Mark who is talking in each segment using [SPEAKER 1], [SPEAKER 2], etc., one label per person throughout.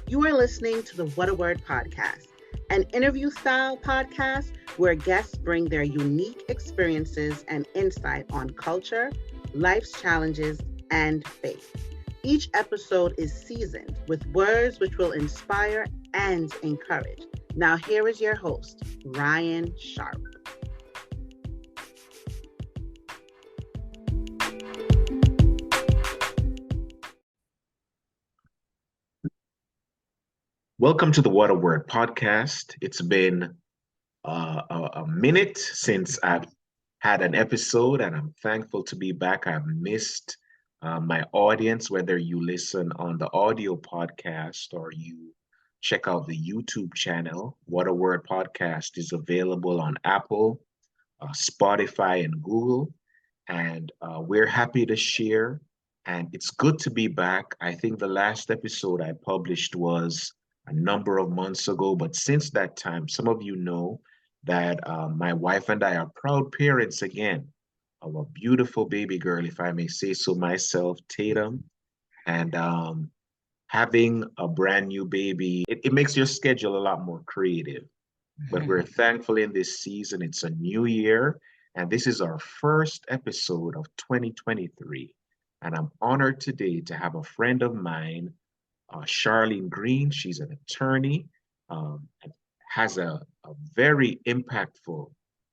[SPEAKER 1] You are listening to the What a Word podcast, an interview style podcast where guests bring their unique experiences and insight on culture, life's challenges, and faith. Each episode is seasoned with words which will inspire and encourage. Now, here is your host, Ryan Sharp.
[SPEAKER 2] Welcome to the What a Word podcast. It's been a minute since I've had an episode, and I'm thankful to be back. I've missed my audience, whether you listen on the audio podcast or you check out the YouTube channel. What a Word podcast is available on Apple, Spotify, and Google. And we're happy to share. And it's good to be back. I think the last episode I published was a number of months ago, but since that time, some of you know that my wife and I are proud parents again of a beautiful baby girl, if I may say so myself, Tatum. And having a brand new baby, it makes your schedule a lot more creative. But we're thankful in this season. It's a new year, and this is our first episode of 2023. And I'm honored today to have a friend of mine, Sharline Green. She's an attorney and has a very impactful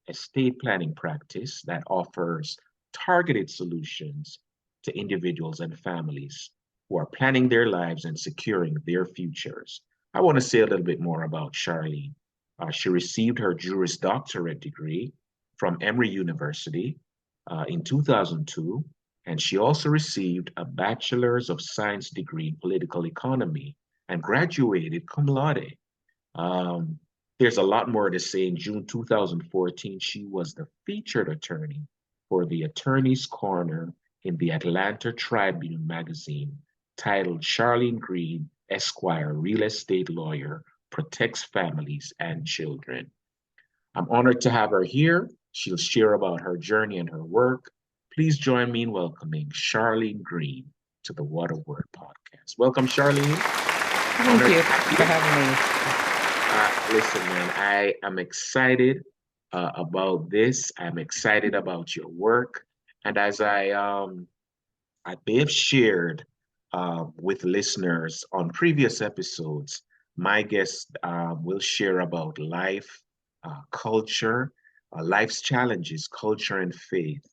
[SPEAKER 2] estate planning practice that offers targeted solutions to individuals and families who are planning their lives and securing their futures. I want to say a little bit more about Sharline. She received her Juris Doctorate degree from Emory University in 2002, and she also received a Bachelor's of Science Degree in Political Economy and graduated cum laude. Um, there's a lot more to say. In June 2014, she was the featured attorney for the Attorney's Corner in the Atlanta Tribune magazine, titled Sharline Green, Esquire, Real Estate Lawyer, Protects Families and Children. I'm honored to have her here. She'll share about her journey and her work. Please join me in welcoming Sharline Green to the What a Word podcast. Welcome, Sharline.
[SPEAKER 3] Thank you for having me.
[SPEAKER 2] Listen, man, I am excited about this. I'm excited about your work. And as I may have shared with listeners on previous episodes, my guest will share about life, culture, life's challenges, culture, and faith.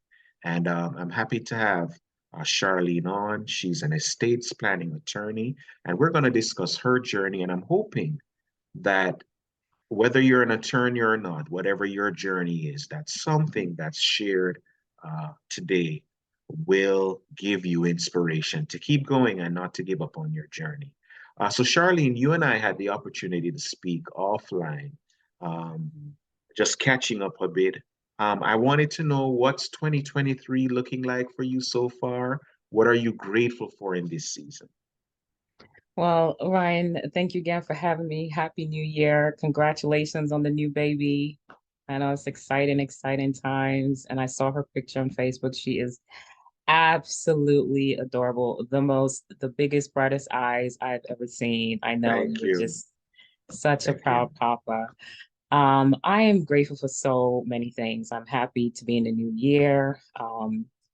[SPEAKER 2] And I'm happy to have Sharline on. She's an estates planning attorney, and we're going to discuss her journey. And I'm hoping that whether you're an attorney or not, whatever your journey is, that something that's shared today will give you inspiration to keep going and not to give up on your journey. So, Sharline, you and I had the opportunity to speak offline, um, just catching up a bit. I wanted to know, what's 2023 looking like for you so far? What are you grateful for in this season?
[SPEAKER 3] Well, Ryan, thank you again for having me. Happy New Year. Congratulations on the new baby. I know it's exciting times. And I saw her picture on Facebook. She is absolutely adorable. The biggest, brightest eyes I've ever seen. I know
[SPEAKER 2] Thank
[SPEAKER 3] you're
[SPEAKER 2] you.
[SPEAKER 3] just such a
[SPEAKER 2] Thank you.
[SPEAKER 3] proud papa. I am grateful for so many things. I'm happy to be in the new year,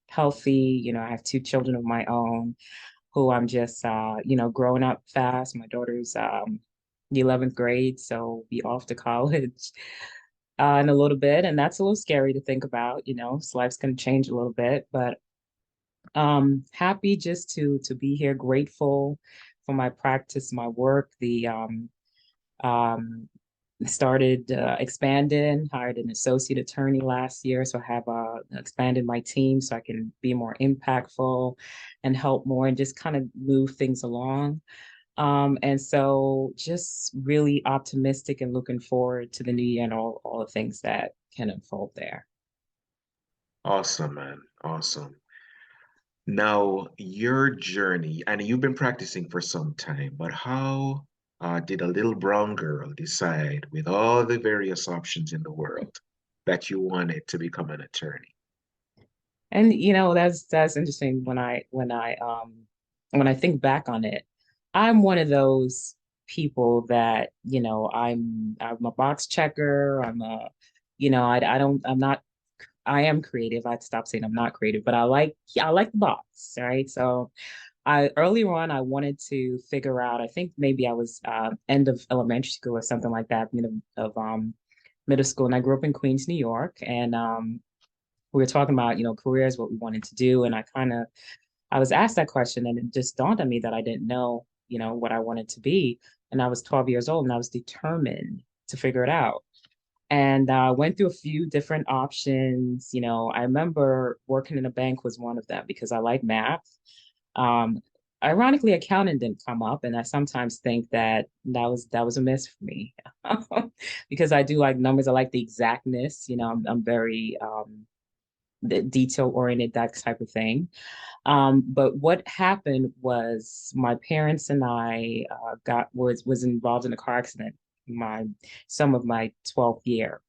[SPEAKER 3] healthy. I have two children of my own who I'm just, growing up fast. My daughter's the 11th grade, so be off to college in a little bit. And that's a little scary to think about, so life's going to change a little bit, but happy just to be here, grateful for my practice, my work, the started expanding, hired an associate attorney last year. So I have expanded my team so I can be more impactful and help more and just kind of move things along. And so just really optimistic and looking forward to the new year and all the things that can unfold there.
[SPEAKER 2] Awesome, man. Awesome. Now, your journey, and you've been practicing for some time, but how did a little brown girl decide, with all the various options in the world, that you wanted to become an attorney?
[SPEAKER 3] And that's interesting when I think back on it. I'm one of those people that, I'm a box checker. You know, I don't, I'm not, I am creative. I'd stop saying I'm not creative, but I like the box, right? So I earlier on, I wanted to figure out, I think maybe I was end of elementary school or something like that, middle school. And I grew up in Queens, New York. And we were talking about, careers, what we wanted to do. And I was asked that question, and it just dawned on me that I didn't know, what I wanted to be. And I was 12 years old, and I was determined to figure it out. And went through a few different options. I remember working in a bank was one of them because I like math. Um, Ironically, accounting didn't come up, and I sometimes think that was a miss for me because I do like numbers. I like the exactness. I'm very detail oriented, that type of thing. But what happened was my parents and I was involved in a car accident my some of my 12th year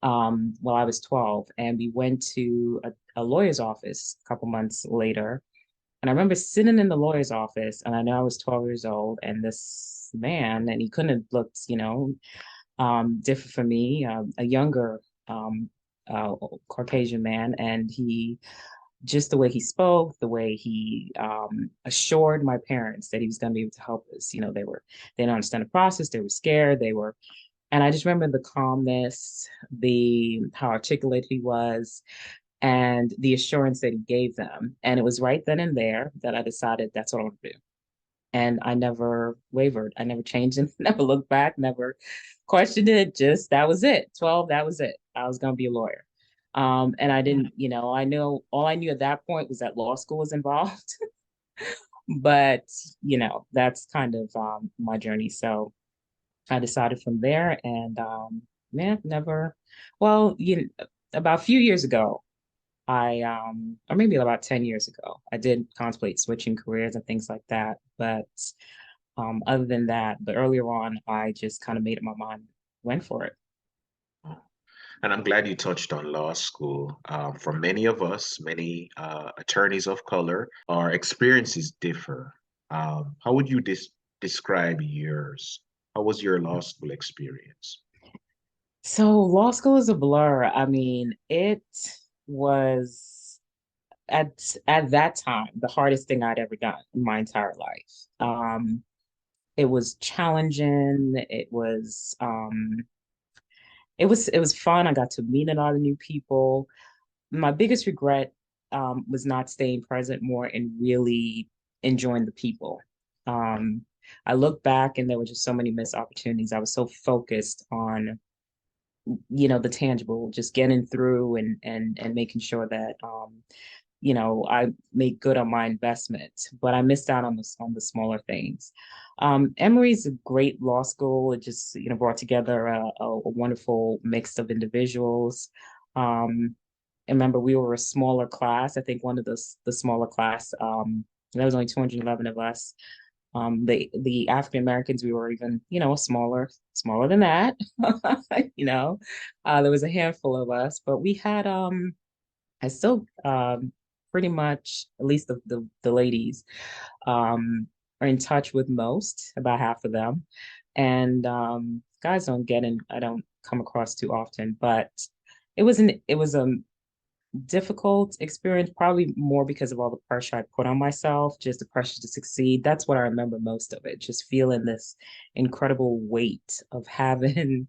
[SPEAKER 3] while I was 12, and we went to a lawyer's office a couple months later. And I remember sitting in the lawyer's office, and I know I was 12 years old, and this man, and he couldn't have looked, different from me, a younger Caucasian man, and he just the way he spoke, the way he assured my parents that he was going to be able to help us. They didn't understand the process, they were scared, and I just remember the calmness, the how articulate he was, and the assurance that he gave them. And it was right then and there that I decided that's what I want to do. And I never wavered. I never changed it, never looked back, never questioned it. Just that was it. 12, that was it. I was going to be a lawyer. And I didn't, I knew all I knew at that point was that law school was involved. But, that's kind of my journey. So I decided from there, and man, never, well, about a few years ago, or maybe about 10 years ago, I did contemplate switching careers and things like that. But other than that, but earlier on, I just kind of made up my mind, went for it.
[SPEAKER 2] And I'm glad you touched on law school. For many of us, many attorneys of color, our experiences differ. How would you describe yours? How was your law school experience?
[SPEAKER 3] So law school is a blur. I mean, it was at that time the hardest thing I'd ever done in my entire life. It was challenging. It was fun. I got to meet a lot of new people. My biggest regret was not staying present more and really enjoying the people. Um, I look back and there were just so many missed opportunities. I was so focused on, the tangible, just getting through and making sure that I made good on my investment, but I missed out on the smaller things. Emory's a great law school. It just, brought together a wonderful mix of individuals. I remember we were a smaller class. I think one of the smaller class, there was only 211 of us. The African Americans, we were even, smaller than that. There was a handful of us, but we had I still pretty much, at least the ladies, are in touch with most, about half of them. And guys I don't come across too often, but it was a difficult experience, probably more because of all the pressure I put on myself, just the pressure to succeed. That's what I remember most of it, just feeling this incredible weight of having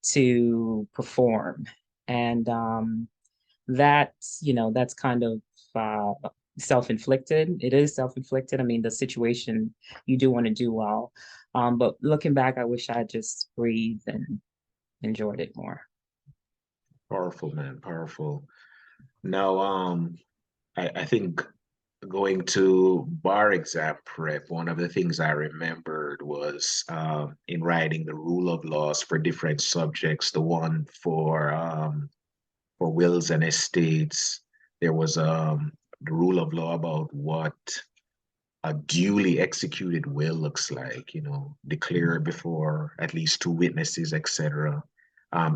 [SPEAKER 3] to perform. And that's kind of self-inflicted. It is self-inflicted. I mean, the situation, you do want to do well. But looking back, I wish I had just breathed and enjoyed it more.
[SPEAKER 2] Powerful, man, powerful. Now, I think going to bar exam prep, one of the things I remembered was in writing the rule of laws for different subjects. The one for wills and estates, there was the rule of law about what a duly executed will looks like, declared before at least two witnesses, etc.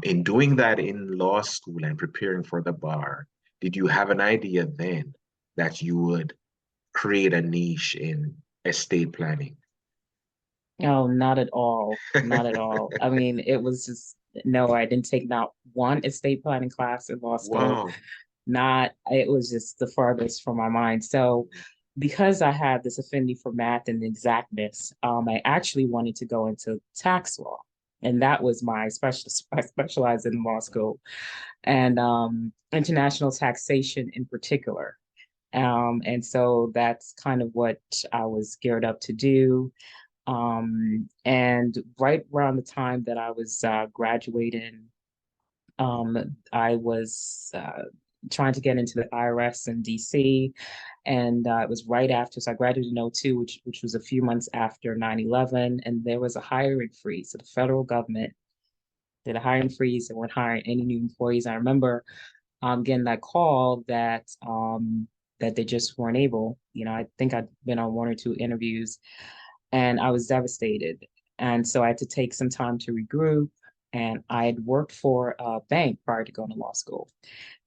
[SPEAKER 2] In doing that in law school and preparing for the bar, did you have an idea then that you would create a niche in estate planning?
[SPEAKER 3] Oh, not at all. Not at all. I mean, it was just, no, I didn't take not one estate planning class in law school.
[SPEAKER 2] Wow.
[SPEAKER 3] Not, it was just the farthest from my mind. So, because I had this affinity for math and exactness, I actually wanted to go into tax law. And that was my I specialized in law school and international taxation in particular. And so that's kind of what I was geared up to do. And right around the time that I was graduating, I was trying to get into the IRS in DC. And it was right after, so I graduated in '02, which was a few months after 9/11. And there was a hiring freeze. So the federal government did a hiring freeze and weren't hiring any new employees. I remember getting that call that they just weren't able. I think I'd been on one or two interviews and I was devastated. And so I had to take some time to regroup. And I had worked for a bank prior to going to law school.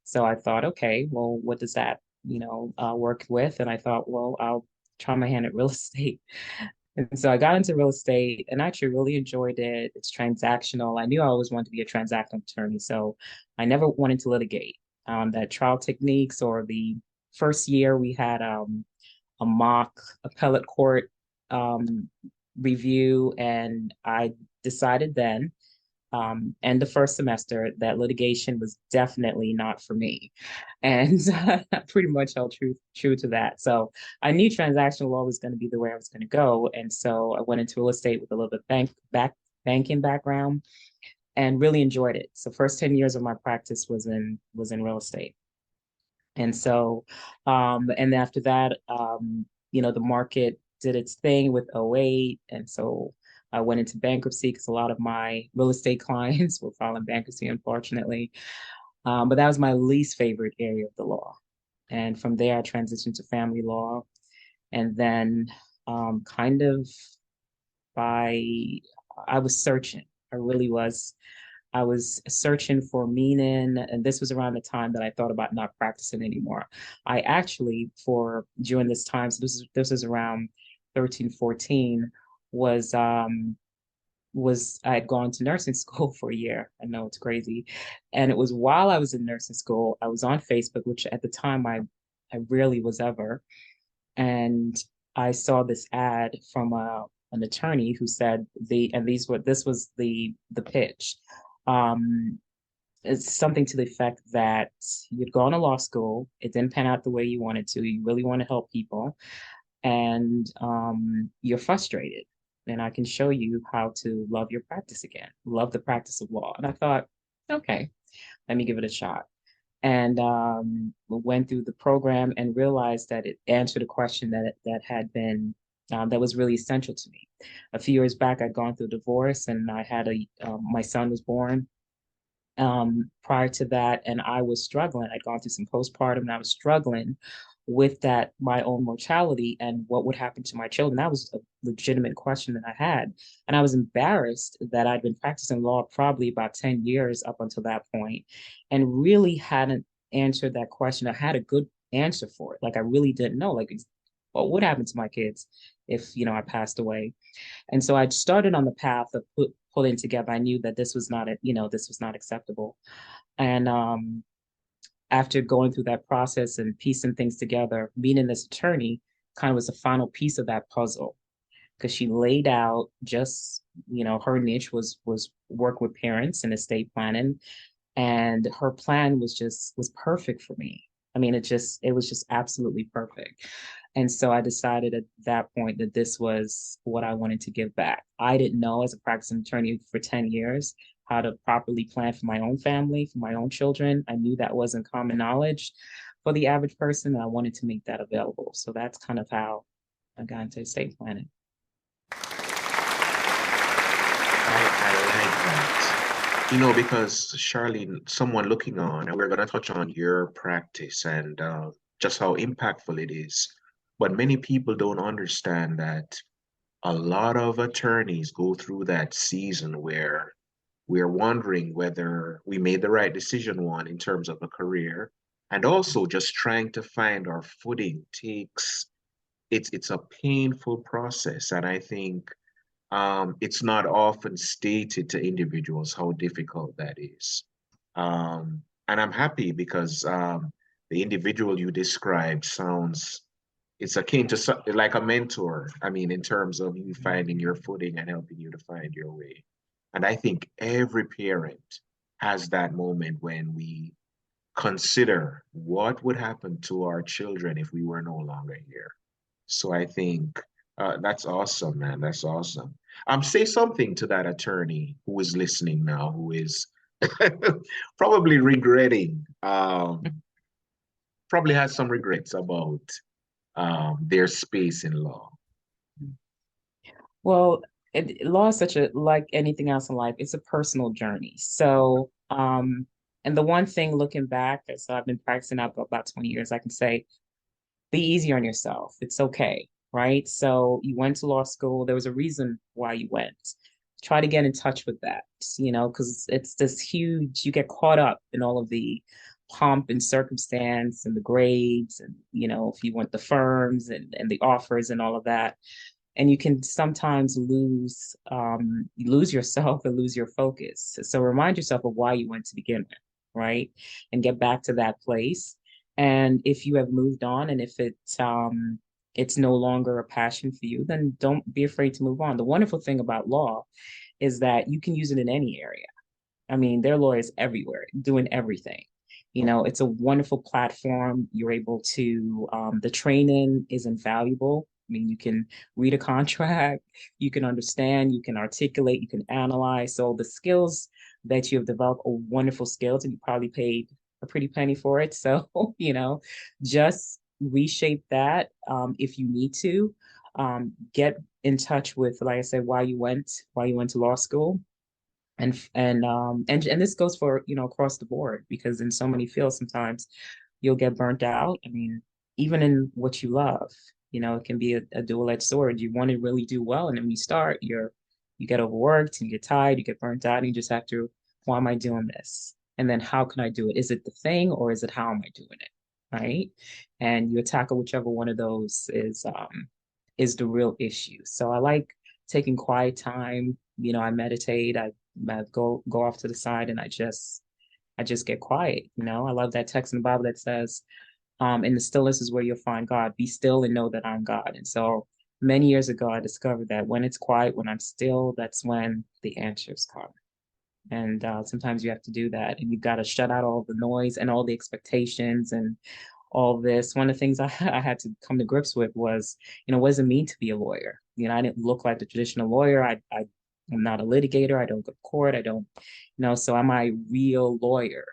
[SPEAKER 3] So I thought, okay, well, what does that, work with? And I thought, well, I'll try my hand at real estate. And so I got into real estate and actually really enjoyed it. It's transactional. I knew I always wanted to be a transactional attorney. So I never wanted to litigate. That trial techniques or the first year we had a mock appellate court um, review, and I decided then, and the first semester, that litigation was definitely not for me, and I pretty much held true to that. So I knew transactional law was going to be the way I was going to go, and so I went into real estate with a little bit banking background, and really enjoyed it. So first 10 years of my practice was in real estate. And so, and after that, the market did its thing with '08. And so I went into bankruptcy because a lot of my real estate clients were filing bankruptcy, unfortunately. But that was my least favorite area of the law. And from there, I transitioned to family law. And then, kind of by, I was searching. I really was. I was searching for meaning, and this was around the time that I thought about not practicing anymore. I actually, for during this time, so this is around 13, 14, was I had gone to nursing school for a year. I know it's crazy. And it was while I was in nursing school, I was on Facebook, which at the time I rarely was ever. And I saw this ad from an attorney who said this was the pitch. Um, it's something to the effect that you'd gone to law school, it didn't pan out the way you wanted to, you really want to help people, and you're frustrated. And I can show you how to love your practice again, love the practice of law. And I thought, okay, let me give it a shot. And went through the program and realized that it answered a question that had been that was really essential to me. A few years back, I'd gone through a divorce, and I had my son was born prior to that, and I was struggling. I'd gone through some postpartum, and I was struggling with that, my own mortality and what would happen to my children. That was a legitimate question that I had. And I was embarrassed that I'd been practicing law probably about 10 years up until that point and really hadn't answered that question. I had a good answer for it. Like I really didn't know, like, what would happen to my kids if, I passed away. And so I started on the path of pulling together. I knew that this was not acceptable. And after going through that process and piecing things together, meeting this attorney kind of was the final piece of that puzzle because she laid out just, her niche was work with parents and estate planning. And her plan was perfect for me. I mean, it was just absolutely perfect. And so I decided at that point that this was what I wanted to give back. I didn't know, as a practicing attorney for 10 years, how to properly plan for my own family, for my own children. I knew that wasn't common knowledge for the average person, and I wanted to make that available. So that's kind of how I got into estate planning.
[SPEAKER 2] I like that. Because Charlene, someone looking on, and we're going to touch on your practice and just how impactful it is. But many people don't understand that a lot of attorneys go through that season where we're wondering whether we made the right decision, one, in terms of a career, and also just trying to find our footing takes, it's a painful process. And I think it's not often stated to individuals how difficult that is. And I'm happy because the individual you described sounds, it's akin to like a mentor. I mean, in terms of you finding your footing and helping you to find your way. And I think every parent has that moment when we consider what would happen to our children if we were no longer here. So I think that's awesome, man. That's awesome. Say something to that attorney who is listening now, who is probably regretting, probably has some regrets about their space in law.
[SPEAKER 3] Well, law is such a, like anything else in life, it's a personal journey. So, and the one thing looking back, so I've been practicing out for about 20 years, I can say, be easy on yourself. It's okay, right? So you went to law school. There was a reason why you went. Try to get in touch with that, because it's this huge, you get caught up in all of the pomp and circumstance and the grades and, if you want the firms and the offers and all of that. And you can sometimes lose yourself and lose your focus. So remind yourself of why you went to begin with, right? And get back to that place. And if you have moved on and if it's no longer a passion for you, then don't be afraid to move on. The wonderful thing about law is that you can use it in any area. I mean, there are lawyers everywhere doing everything. It's a wonderful platform. You're able to, the training is invaluable. I mean, you can read a contract, you can understand, you can articulate, you can analyze. So the skills that you have developed are wonderful skills, and you probably paid a pretty penny for it. So, just reshape that if you need to. Get in touch with, like I said, why you went to law school. And this goes for, across the board, because in so many fields, sometimes you'll get burnt out. I mean, even in what you love, it can be a dual-edged sword. You want to really do well, and then when you start, you get overworked and you get tired, you get burnt out, and you just have to, why am I doing this? And then how can I do it? Is it the thing, or is it how am I doing it? Right? And you tackle whichever one of those is the real issue. So I like taking quiet time. I meditate. I go off to the side, and I just get quiet. I love that text in the Bible that says, in the stillness is where you'll find God. Be still and know that I'm God. And so many years ago, I discovered that when it's quiet, when I'm still, that's when the answers come. And sometimes you have to do that, and you've got to shut out all the noise and all the expectations and all this. One of the things I had to come to grips with was, what does it mean to be a lawyer? I didn't look like the traditional lawyer. I'm not a litigator. I don't go to court. I don't, so am I a real lawyer?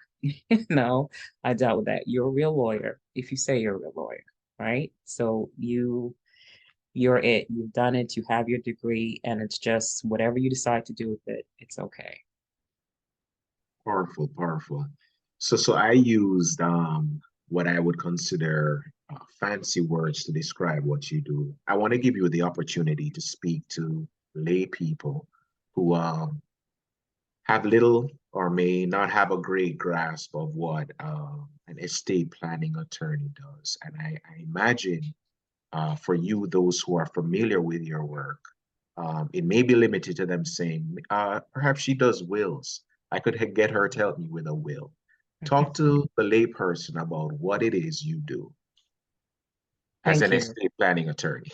[SPEAKER 3] I dealt with that. You're a real lawyer if you say you're a real lawyer, right? So you're it. You've done it. You have your degree, and it's just whatever you decide to do with it, it's okay.
[SPEAKER 2] Powerful, powerful. So I used what I would consider fancy words to describe what you do. I want to give you the opportunity to speak to lay people who have little or may not have a great grasp of what an estate planning attorney does. And I imagine for you, those who are familiar with your work, it may be limited to them saying, perhaps she does wills. I could get her to help me with a will. Talk to the layperson about what it is you do as
[SPEAKER 3] Thank
[SPEAKER 2] an
[SPEAKER 3] you.
[SPEAKER 2] estate planning attorney.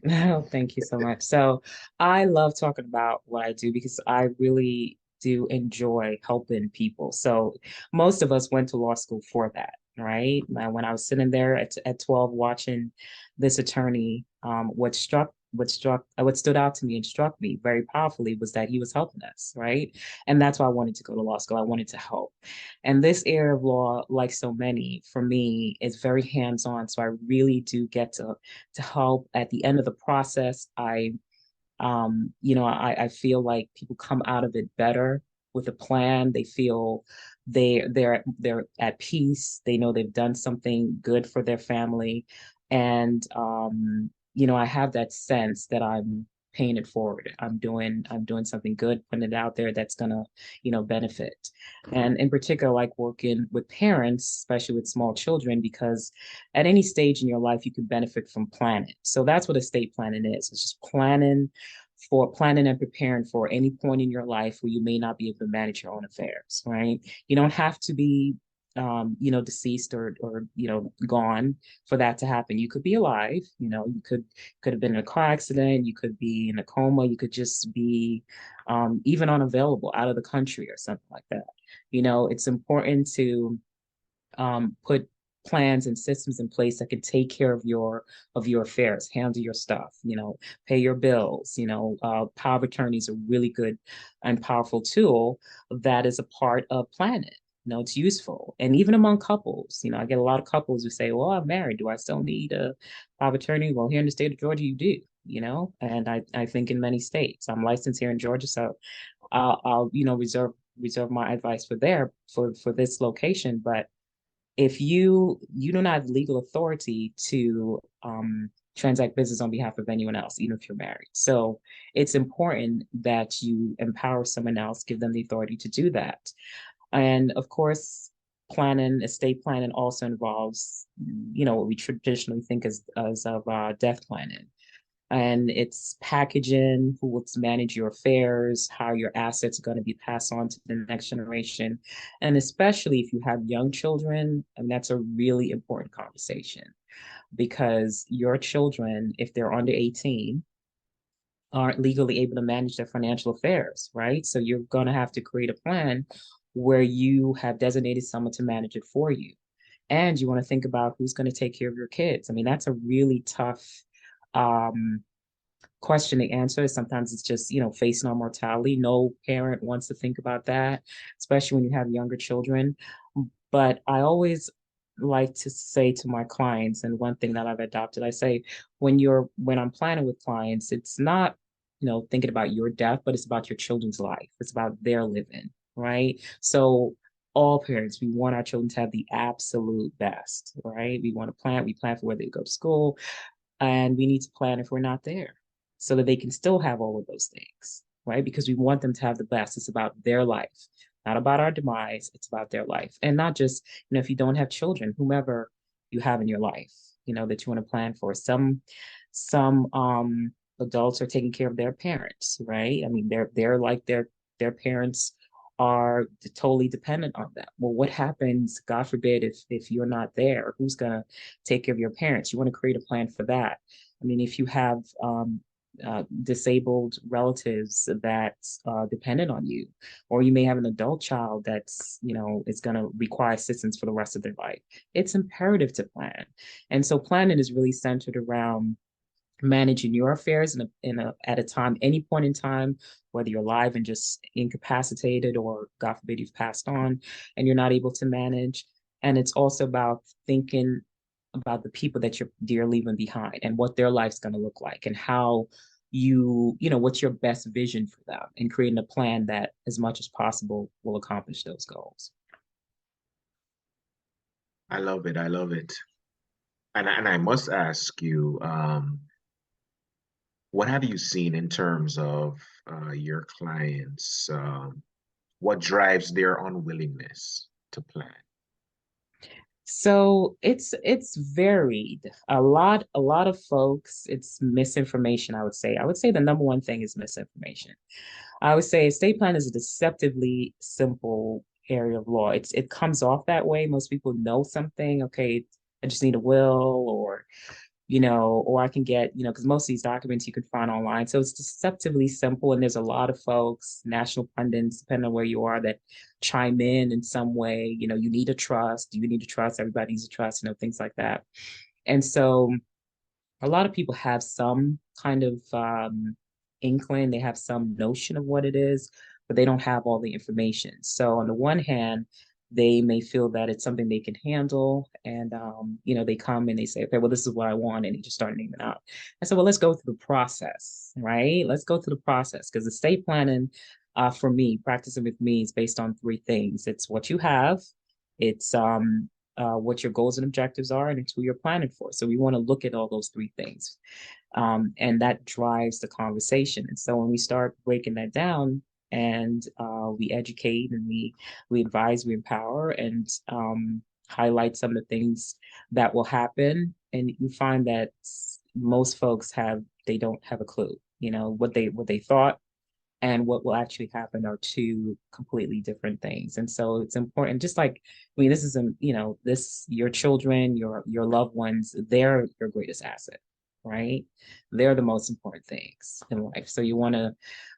[SPEAKER 3] Oh, thank you so much. So I love talking about what I do because I really do enjoy helping people. So most of us went to law school for that, right? And when I was sitting there at 12 watching this attorney, what stood out to me and struck me very powerfully was that he was helping us, right? And that's why I wanted to go to law school. I wanted to help. And this area of law, like so many, for me, is very hands-on. So I really do get to help at the end of the process. I feel like people come out of it better with a plan. They feel they're at peace. They know they've done something good for their family. And I have that sense that I'm paying it forward. I'm doing something good, putting it out there that's gonna, benefit. And in particular, like working with parents, especially with small children, because at any stage in your life, you can benefit from planning. So that's what estate planning is. It's just planning for planning and preparing for any point in your life where you may not be able to manage your own affairs, right? You don't have to be deceased or gone for that to happen. You could be alive, you could have been in a car accident, you could be in a coma, you could just be even unavailable out of the country or something like that. It's important to put plans and systems in place that can take care of your affairs, handle your stuff, pay your bills. Power of attorney is a really good and powerful tool that is a part of planning. It's useful. And even among couples, I get a lot of couples who say, well, I'm married. Do I still need a power of attorney? Well, here in the state of Georgia, you do, and I think in many states. I'm licensed here in Georgia, so I'll reserve my advice for this location. But if you do not have legal authority to transact business on behalf of anyone else, even if you're married. So it's important that you empower someone else, give them the authority to do that. And of course, estate planning also involves, what we traditionally think as of death planning. And it's packaging, who will manage your affairs, how your assets are going to be passed on to the next generation. And especially if you have young children, and that's a really important conversation because your children, if they're under 18, aren't legally able to manage their financial affairs, right? So you're going to have to create a plan where you have designated someone to manage it for you. And you want to think about who's going to take care of your kids. I mean, that's a really tough question to answer. Sometimes it's just, facing our mortality. No parent wants to think about that, especially when you have younger children. But I always like to say to my clients, and one thing that I've adopted, I say, when I'm planning with clients, it's not, thinking about your death, but it's about your children's life. It's about their living, right? So all parents, we want our children to have the absolute best, right? We plan for where they go to school, and we need to plan if we're not there so that they can still have all of those things, right? Because we want them to have the best. It's about their life, not about our demise. It's about their life. And not just, if you don't have children, whomever you have in your life, that you want to plan for. Some adults are taking care of their parents, right? I mean, they're like their parents are totally dependent on them. Well, what happens, God forbid, if you're not there? Who's gonna take care of your parents? You want to create a plan for that. I mean, if you have disabled relatives that are dependent on you, or you may have an adult child that's, is going to require assistance for the rest of their life. It's imperative to plan. And so planning is really centered around managing your affairs at a time, any point in time, whether you're alive and just incapacitated, or God forbid you've passed on and you're not able to manage. And it's also about thinking about the people that you're leaving behind and what their life's going to look like, and how what's your best vision for them, and creating a plan that as much as possible will accomplish those goals.
[SPEAKER 2] I love it. I love it. And I must ask you, what have you seen in terms of your clients? What drives their unwillingness to plan?
[SPEAKER 3] So it's varied. A lot of folks, it's misinformation, I would say. I would say the number one thing is misinformation. I would say estate plan is a deceptively simple area of law. It comes off that way. Most people know something. Okay, I just need a will, or I can get, because most of these documents you can find online. So it's deceptively simple. And there's a lot of folks, national pundits, depending on where you are, that chime in some way. You need a trust. You need a trust. Everybody needs a trust, things like that. And so a lot of people have some kind of inkling, they have some notion of what it is, but they don't have all the information. So on the one hand, they may feel that it's something they can handle, and they come and they say, okay, well, this is what I want, and they just start naming out. I said, well, let's go through the process, right? Let's go through the process, because estate planning, for me, practicing with me, is based on three things. It's what you have, it's what your goals and objectives are, and it's who you're planning for. So we want to look at all those three things. And that drives the conversation. And so when we start breaking that down, and we educate, and we advise, we empower, and highlight some of the things that will happen, and you find that most folks they don't have a clue. what they thought and what will actually happen are two completely different things. And so it's important, just like, I mean, this is, your children, your loved ones, they're your greatest asset, right? They're the most important things in life. So you want to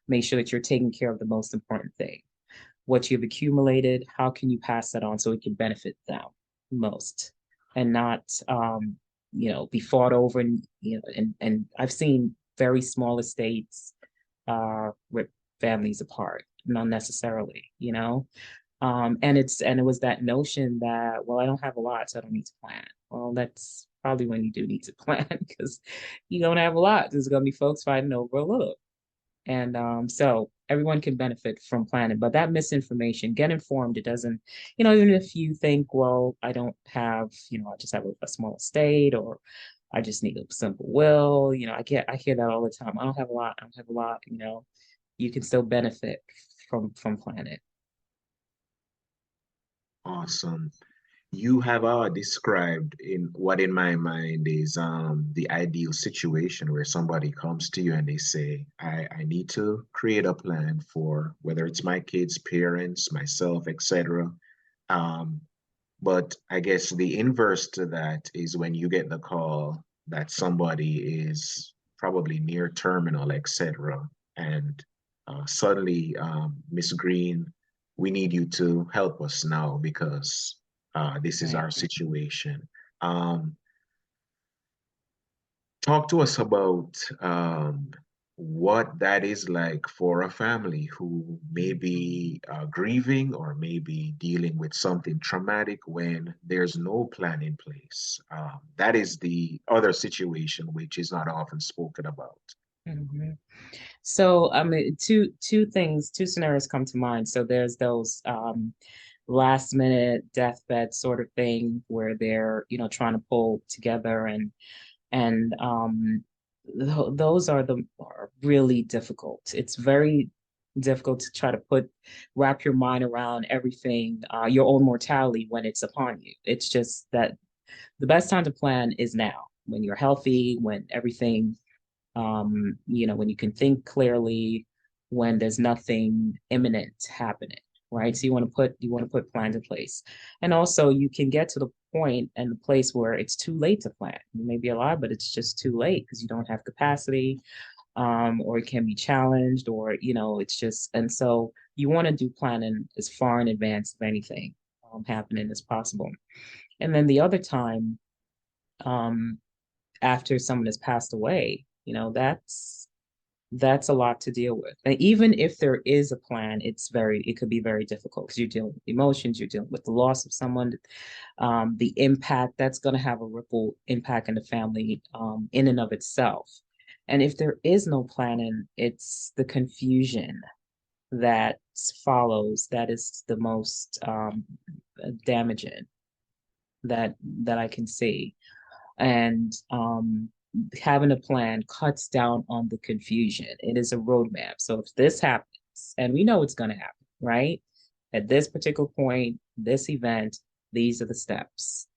[SPEAKER 3] make sure that you're taking care of the most important thing. What you've accumulated, how can you pass that on so it can benefit them most and not, be fought over, and I've seen very small estates rip families apart, not necessarily, and it was that notion that, well, I don't have a lot, so I don't need to plan. Well, that's probably when you do need to plan because you don't have a lot. There's gonna be folks fighting over a little. And so everyone can benefit from planning, but that misinformation, get informed. It doesn't, even if you think, well, I don't have, I just have a small estate, or I just need a simple will. I hear that all the time. I don't have a lot. I don't have a lot. You can still benefit from planning.
[SPEAKER 2] Awesome. You have described in what in my mind is the ideal situation where somebody comes to you and they say, I need to create a plan for whether it's my kids, parents, myself, etc. Um, but I guess the inverse to that is when you get the call that somebody is probably near terminal, etc. And suddenly, Miss Green, we need you to help us now because this is
[SPEAKER 3] Right.
[SPEAKER 2] our situation. Um, Talk to us about what that is like for a family who may be grieving or maybe dealing with something traumatic when there's no plan in place. That is the other situation which is not often spoken about.
[SPEAKER 3] Mhm. So, I mean, two scenarios come to mind. So there's those last minute deathbed sort of thing where they're, trying to pull together, and those are really difficult. It's very difficult to try to wrap your mind around everything, your own mortality when it's upon you. It's just that the best time to plan is now, when you're healthy, when everything, when you can think clearly, when there's nothing imminent happening, right? So you want to put plans in place, and also you can get to the point and the place where it's too late to plan. You may be alive, but it's just too late because you don't have capacity, or it can be challenged, or it's just, and so you want to do planning as far in advance of anything happening as possible. And then the other time, um, after someone has passed away, that's a lot to deal with. And even if there is a plan, it could be very difficult because you're dealing with emotions, you're dealing with the loss of someone, the impact that's going to have a ripple impact in the family, in and of itself. And if there is no planning, it's the confusion that follows that is the most damaging that I can see. And having a plan cuts down on the confusion. It is a roadmap. So if this happens, and we know it's going to happen, right? At this particular point, this event, these are the steps,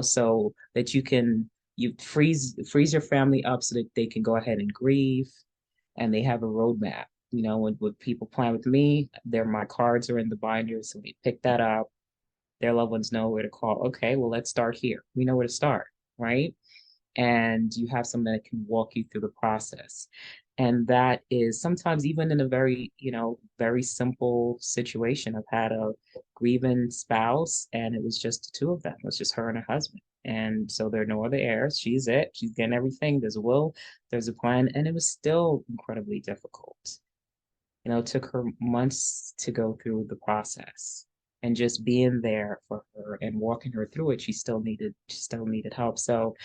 [SPEAKER 3] so that you freeze your family up so that they can go ahead and grieve, and they have a roadmap. When people plan with me, my cards are in the binder, so we pick that up. Their loved ones know where to call. Okay, well, let's start here. We know where to start, right? And you have someone that can walk you through the process. And that is sometimes even in a very, very simple situation. I've had a grieving spouse, and it was just the two of them. It was just her and her husband. And so there are no other heirs. She's it. She's getting everything. There's a will, there's a plan, and it was still incredibly difficult. It took her months to go through the process. And just being there for her and walking her through it, she still needed help. So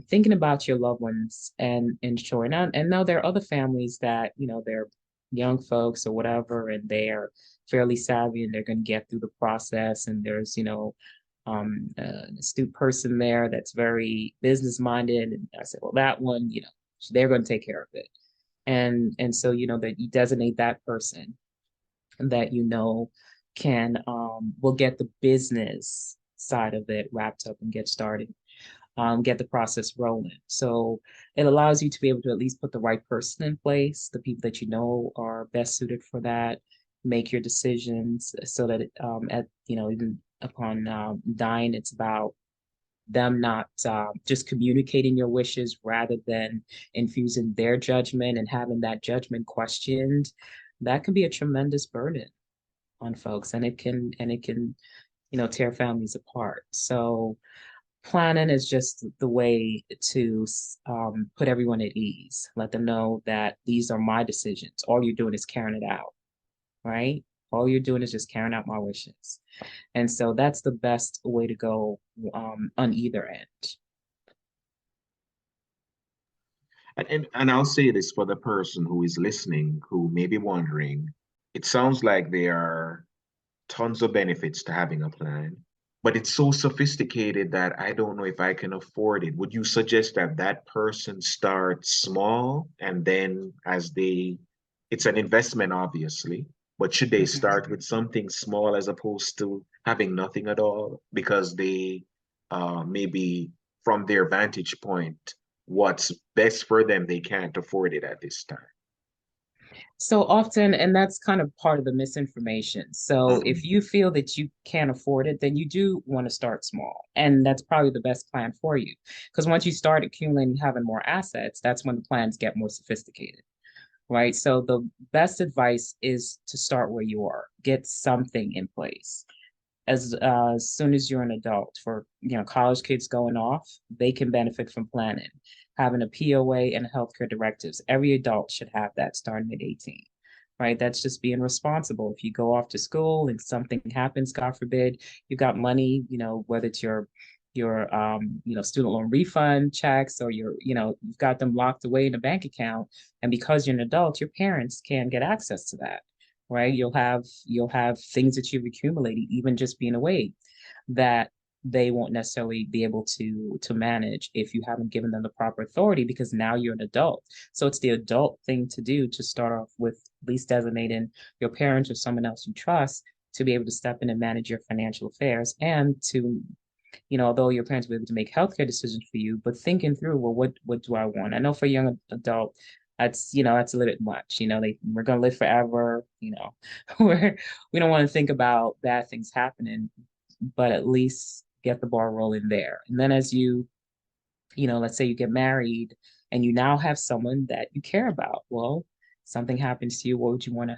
[SPEAKER 3] thinking about your loved ones and ensuring, and now there are other families that, they're young folks or whatever, and they're fairly savvy and they're going to get through the process. And there's, an astute person there that's very business minded. And I said, well, that one, they're going to take care of it. And so, that you designate that person that, can, will get the business side of it wrapped up and get started. get the process rolling. So it allows you to be able to at least put the right person in place, the people that you know are best suited for that, make your decisions so that even upon dying, it's about them not just communicating your wishes rather than infusing their judgment and having that judgment questioned. That can be a tremendous burden on folks, and it can tear families apart. So planning is just the way to put everyone at ease, let them know that these are my decisions. All you're doing is carrying it out, right? All you're doing is just carrying out my wishes. And so that's the best way to go on either end.
[SPEAKER 2] And I'll say this for the person who is listening, who may be wondering, it sounds like there are tons of benefits to having a plan, but it's so sophisticated that I don't know if I can afford it. Would you suggest that that person start small and then it's an investment, obviously, but should they
[SPEAKER 3] Mhm.
[SPEAKER 2] start with something small as opposed to having nothing at all because they maybe from their vantage point, what's best for them, they can't afford it at this time?
[SPEAKER 3] So often, and that's kind of part of the misinformation. So if
[SPEAKER 2] Mhm.
[SPEAKER 3] you feel that you can't afford it, then you do want to start small. And that's probably the best plan for you. Because once you start accumulating, having more assets, that's when the plans get more sophisticated, right? So the best advice is to start where you are, get something in place. As soon as you're an adult, for college kids going off, they can benefit from planning, having a POA and healthcare directives. Every adult should have that starting at 18, right? That's just being responsible. If you go off to school and something happens, God forbid, you've got money, whether it's your student loan refund checks, or you've got them locked away in a bank account, and because you're an adult, your parents can get access to that, right? You'll have things that you've accumulated, even just being away, that they won't necessarily be able to manage if you haven't given them the proper authority, because now you're an adult. So it's the adult thing to do, to start off with at least designating your parents or someone else you trust to be able to step in and manage your financial affairs, and to, although your parents will be able to make healthcare decisions for you, but thinking through, well, what do I want? I know for a young adult, that's a little bit much. We're gonna live forever. We're we don't want to think about bad things happening, but at least get the ball rolling there. And then as let's say you get married and you now have someone that you care about. Well, something happens to you, what would you want to,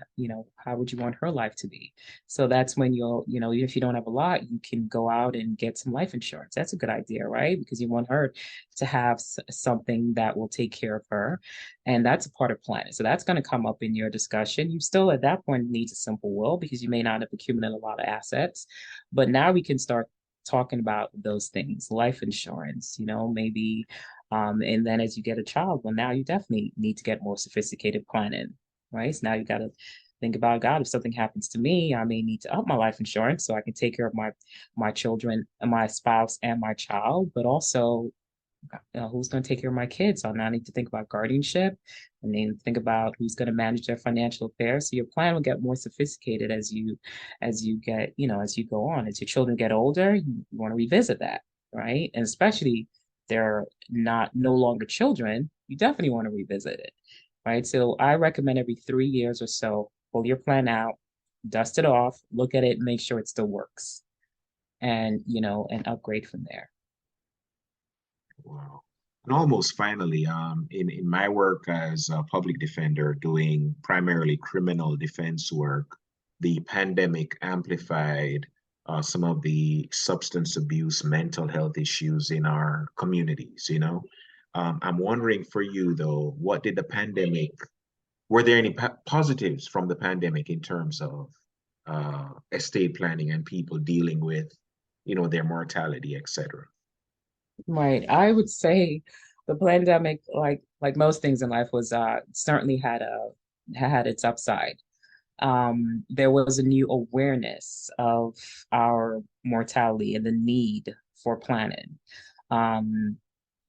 [SPEAKER 3] how would you want her life to be? So that's when if you don't have a lot, you can go out and get some life insurance. That's a good idea, right? Because you want her to have something that will take care of her. And that's a part of planning. So that's going to come up in your discussion. You still at that point need a simple will, because you may not have accumulated a lot of assets. But now we can start talking about those things, life insurance, maybe. And then as you get a child, well, now you definitely need to get more sophisticated planning, right? So now you got to think about, God, if something happens to me, I may need to up my life insurance so I can take care of my children, and my spouse, and my child, but also, who's going to take care of my kids? So now I need to think about guardianship, and then think about who's going to manage their financial affairs. So your plan will get more sophisticated as you get, as you go on. As your children get older, you want to revisit that, right? And especially they're not no longer children, you definitely want to revisit it, right? So I recommend every 3 years or so, pull your plan out, dust it off, look at it, and make sure it still works, and upgrade from there.
[SPEAKER 2] Wow. And almost finally, in my work as a public defender doing primarily criminal defense work, the pandemic amplified some of the substance abuse, mental health issues in our communities, I'm wondering for you though, were there any positives from the pandemic in terms of estate planning and people dealing with, their mortality, etc.?
[SPEAKER 3] Right. I would say the pandemic, like most things in life, was certainly had its upside. There was a new awareness of our mortality and the need for planning. Um,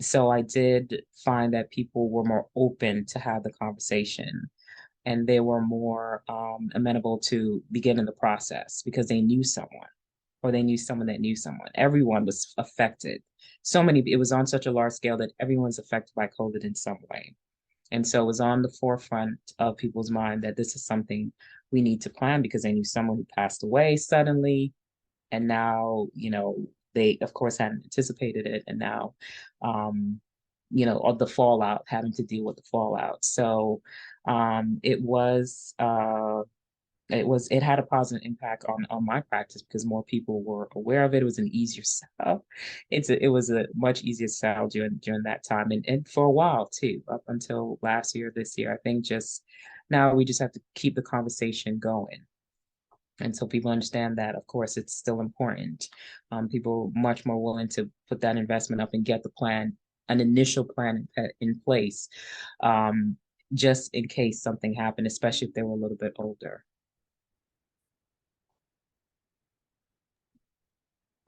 [SPEAKER 3] so I did find that people were more open to have the conversation, and they were more amenable to beginning the process because they knew someone. or they knew someone that knew someone. Everyone was affected. So many, it was on such a large scale that everyone's affected by COVID in some way. And so it was on the forefront of people's mind that this is something we need to plan, because they knew someone who passed away suddenly. And now, they of course hadn't anticipated it. And now, of the fallout, having to deal with the fallout. So it had a positive impact on my practice, because more people were aware of it. It was an easier sell. It was a much easier sell during that time, and for a while too, up until last year, this year. I think just now we just have to keep the conversation going. And so people understand that, of course, it's still important. People are much more willing to put that investment up and get the plan, an initial plan in place, just in case something happened, especially if they were a little bit older.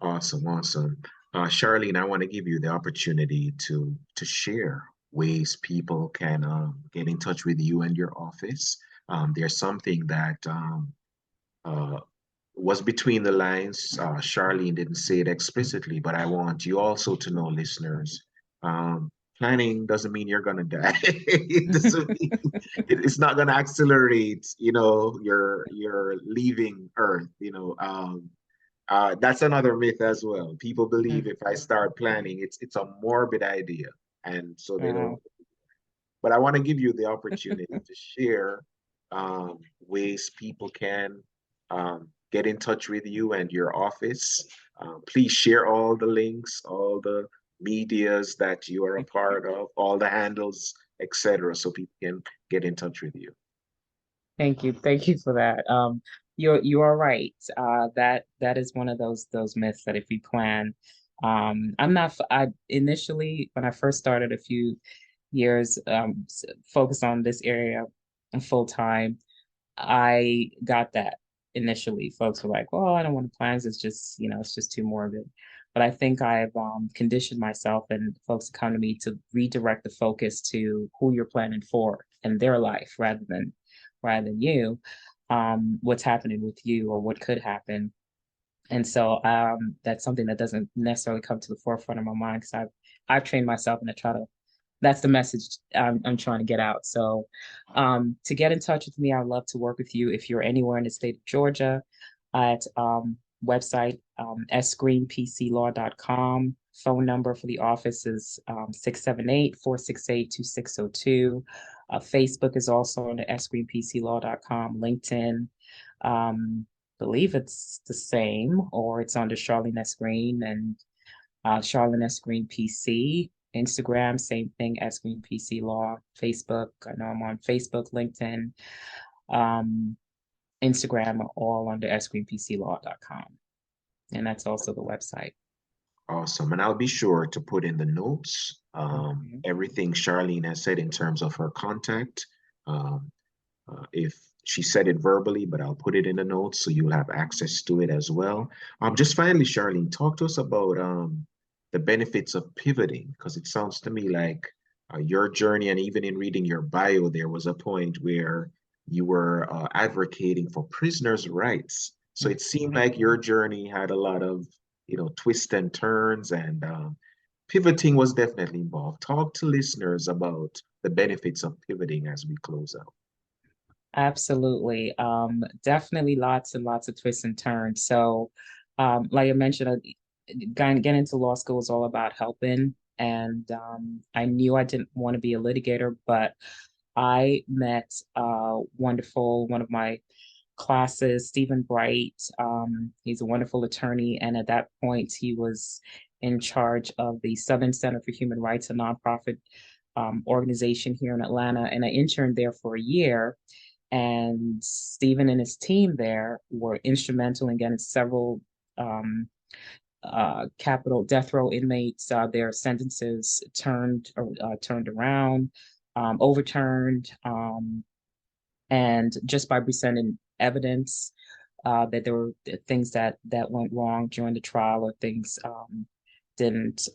[SPEAKER 2] Awesome, awesome. Sharline, I want to give you the opportunity to share ways people can get in touch with you and your office. There's something that uh, was between the lines. Sharline didn't say it explicitly, but I want you also to know, listeners, planning doesn't mean you're gonna die. It doesn't mean it's not gonna accelerate, your leaving Earth. That's another myth as well. People believe if I start planning, it's a morbid idea, and so they don't.
[SPEAKER 3] Wow.
[SPEAKER 2] But I want to give you the opportunity to share ways people can get in touch with you and your office. Please share all the links, all the medias that you are a part of, all the handles, etc., so people can get in touch with you.
[SPEAKER 3] Thank you for that. You are right. That is one of those myths that if you plan, I'm not. I initially, when I first started a few years, focused on this area full time, I got that initially. Folks were like, "Well, I don't want to plan. It's just, it's just too morbid." But I think I've conditioned myself and folks to come to me to redirect the focus to who you're planning for and their life, rather than you, what's happening with you or what could happen. And so that's something that doesn't necessarily come to the forefront of my mind, because I've trained myself and I try to. That's the message I'm trying to get out. So to get in touch with me, I'd love to work with you if you're anywhere in the state of Georgia. At website sgreenpclaw.com. Phone number for the office is 678-468-2602. Facebook is on the sgreenpclaw.com. LinkedIn, believe it's the same, or it's under Sharline S. Green and Sharline S. Green PC. Instagram, same thing, S Green PC Law. Facebook, I know I'm on Facebook, LinkedIn, Instagram, are all under sgreenpclaw.com. And that's also the website.
[SPEAKER 2] Awesome. And I'll be sure to put in the notes
[SPEAKER 3] Mhm.
[SPEAKER 2] everything Sharline has said in terms of her contact. If she said it verbally, but I'll put it in the notes so you'll have access to it as well. Just finally, Sharline, talk to us about the benefits of pivoting, because it sounds to me like your journey, and even in reading your bio, there was a point where you were advocating for prisoners' rights. So it seemed like your journey had a lot of, twists and turns, and pivoting was definitely involved. Talk to listeners about the benefits of pivoting as we close out.
[SPEAKER 3] Absolutely. Definitely lots and lots of twists and turns. So, like I mentioned, getting into law school is all about helping. And I knew I didn't want to be a litigator, but I met one of my classes, Stephen Bright. He's a wonderful attorney. And at that point, he was in charge of the Southern Center for Human Rights, a nonprofit organization here in Atlanta. And I interned there for a year. And Stephen and his team there were instrumental in getting several capital death row inmates, their sentences turned around, overturned, and just by presenting evidence that there were things that went wrong during the trial, or things didn't.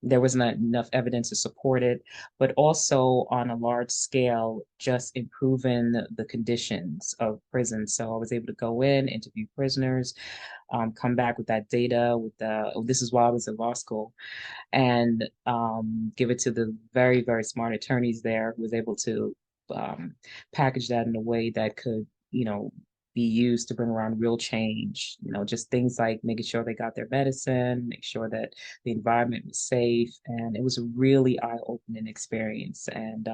[SPEAKER 3] there was not enough evidence to support it, but also on a large scale, just improving the conditions of prison. So I was able to go in, interview prisoners, come back with that data with this is while I was in law school, and give it to the very, very smart attorneys there who was able to package that in a way that could, be used to bring around real change, just things like making sure they got their medicine, make sure that the environment was safe. And it was a really eye-opening experience. And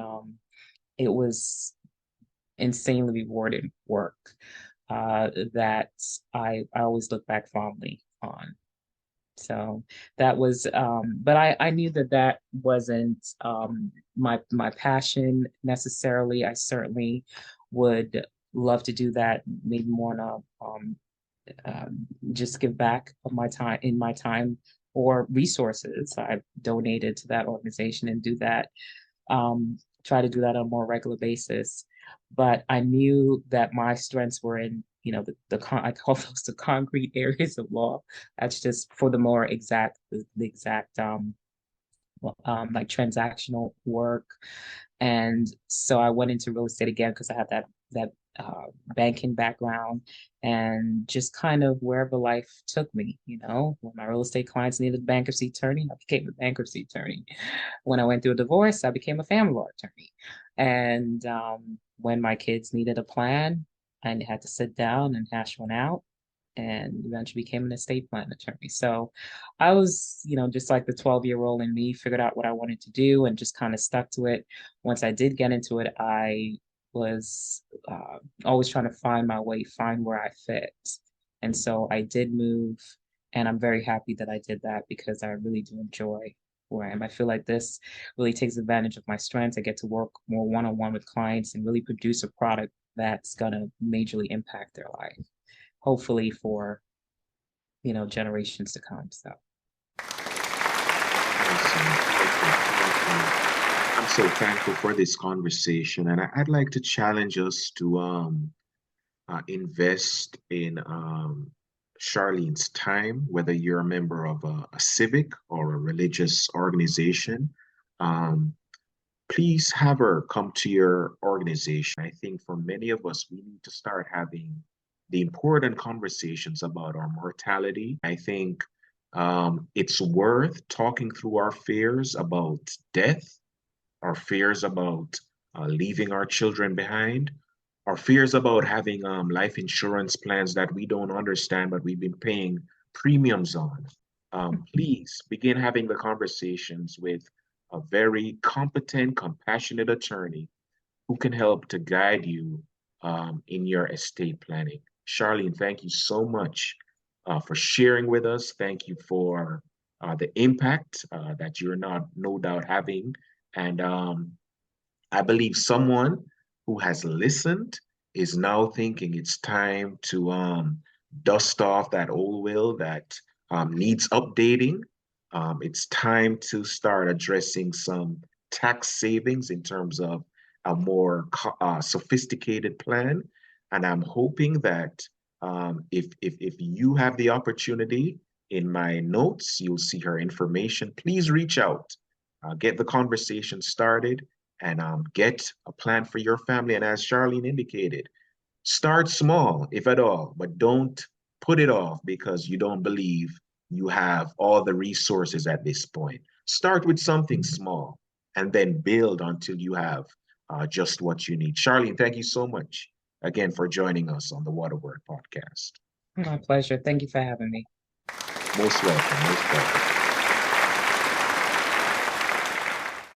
[SPEAKER 3] it was insanely rewarding work that I always look back fondly on. So that was, but I knew that that wasn't my passion necessarily. I certainly would love to do that, maybe more on a just give back of my time in my time or resources. I've donated to that organization and do that, try to do that on a more regular basis. But I knew that my strengths were in, I call those the concrete areas of law. That's just for the more exact, the exact, like transactional work. And so I went into real estate again because I had that banking background, and just kind of wherever life took me, when my real estate clients needed a bankruptcy attorney, I became a bankruptcy attorney. When I went through a divorce, I became a family law attorney. And when my kids needed a plan, I had to sit down and hash one out, and eventually became an estate plan attorney. So I was, just like the 12-year-old in me, figured out what I wanted to do and just kind of stuck to it. Once I did get into it, I was always trying to find my way, find where I fit. And so I did move, and I'm very happy that I did that because I really do enjoy where I am. I feel like this really takes advantage of my strengths. I get to work more one-on-one with clients and really produce a product that's going to majorly impact their life, hopefully for, generations to come. So
[SPEAKER 2] I'm so thankful for this conversation, and I'd like to challenge us to invest in Sharlene's time, whether you're a member of a civic or a religious organization. Um, Please have her come to your organization. I think for many of us, we need to start having the important conversations about our mortality. I think it's worth talking through our fears about death, our fears about leaving our children behind, our fears about having life insurance plans that we don't understand, but we've been paying premiums on. Please begin having the conversations with a very competent, compassionate attorney who can help to guide you in your estate planning. Sharlene, thank you so much for sharing with us. Thank you for the impact that you're not no doubt having. And I believe someone who has listened is now thinking it's time to dust off that old will that needs updating. It's time to start addressing some tax savings in terms of a more sophisticated plan. And I'm hoping that if you have the opportunity, in my notes, you'll see her information. Please reach out, get the conversation started, and get a plan for your family. And as Sharlene indicated, start small, if at all, but don't put it off because you don't believe you have all the resources at this point. Start with something small and then build until you have just what you need. Sharlene, thank you so much again for joining us on the Waterword podcast.
[SPEAKER 3] my pleasure. Thank you for having me.
[SPEAKER 2] Most welcome. Most welcome.